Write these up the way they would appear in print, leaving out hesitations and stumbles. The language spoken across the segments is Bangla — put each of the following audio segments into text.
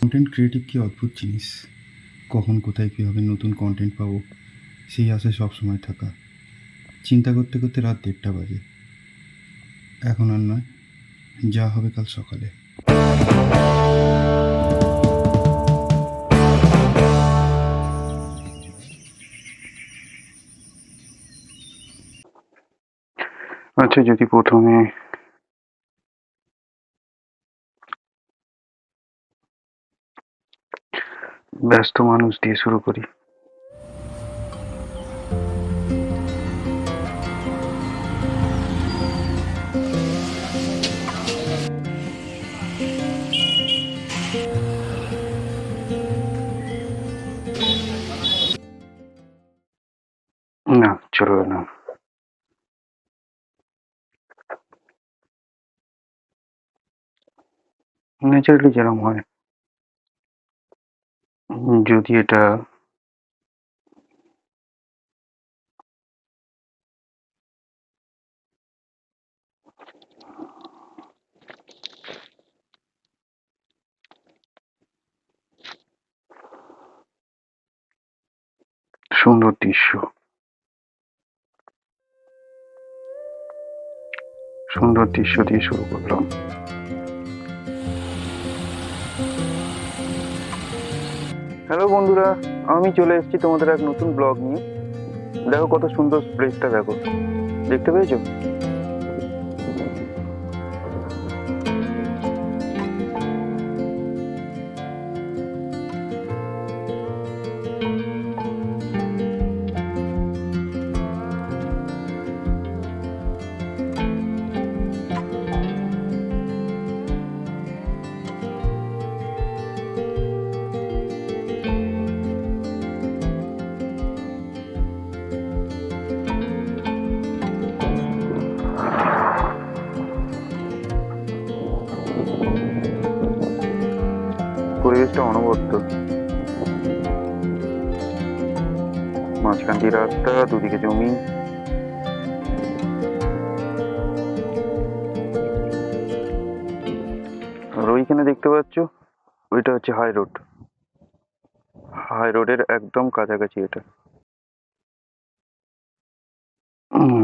কন্টেন্ট ক্রিয়েটিভ কি অদ্ভুত জিনিস। কখন কোথায় কীভাবে নতুন কন্টেন্ট পাবো সেই আশায় সবসময় থাকা। চিন্তা করতে করতে রাত 1:30 বাজে। এখন আর নয়, যা হবে কাল সকালে। আচ্ছা, যদি প্রথমে ব্যস্ত মানুষ দিয়ে শুরু করি। না, চলবে না। ন্যাচারালি যেরকম হয়, যদি এটা সুন্দর দৃশ্য, সুন্দর দৃশ্য দিয়ে শুরু করলাম। হ্যালো বন্ধুরা, আমি চলে এসেছি তোমাদের এক নতুন ব্লগ নিয়ে। দেখো কত সুন্দর প্লেসটা, দেখো, দেখতে পেয়েছো? পরিবেশটা অনবদ্য। মাঝখান দিয়ে রাস্তা, দুদিকে জমি। আর ওইখানে দেখতে পাচ্ছ, ওইটা হচ্ছে হাই রোড। হাই রোডের একদম কাছাকাছি এটা।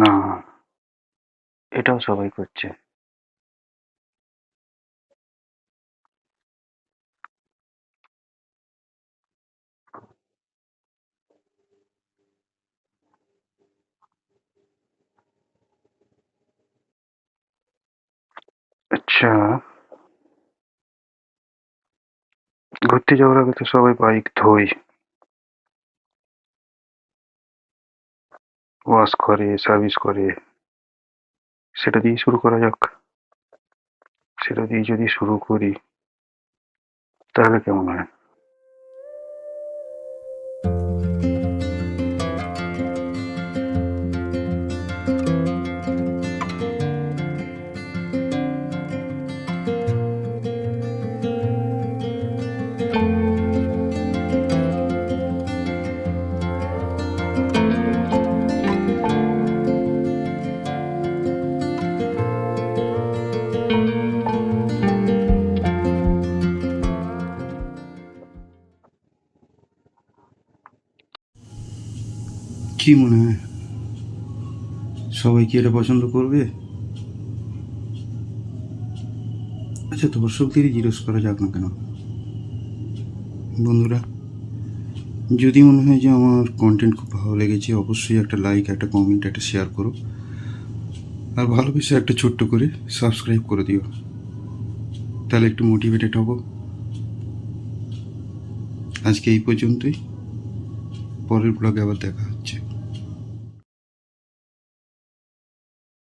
না, এটাও সবাই করছে। আচ্ছা, ঘুরতে যাওয়ার আগে তো সবাই বাইক ধোয়, ওয়াশ করে, সার্ভিস করে। সেটা দিয়ে শুরু করা যাক। সেটা দিয়ে যদি শুরু করি তাহলে কেমন হয়? কি মনে হয়, সবাই কি এটা পছন্দ করবে? আচ্ছা, দর্শকদেরই জিজ্ঞেস করা যাক না কেন। বন্ধুরা, যদি মনে হয় যে আমার কন্টেন্ট খুব ভালো লেগেছে, অবশ্যই একটা লাইক, একটা কমেন্ট, একটা শেয়ার করো। আর ভালোবেসে একটা ছোট্ট করে সাবস্ক্রাইব করে দিও, তাহলে একটু মোটিভেটেড হব। আজকে এই পর্যন্তই, পরের ব্লগে আবার দেখা।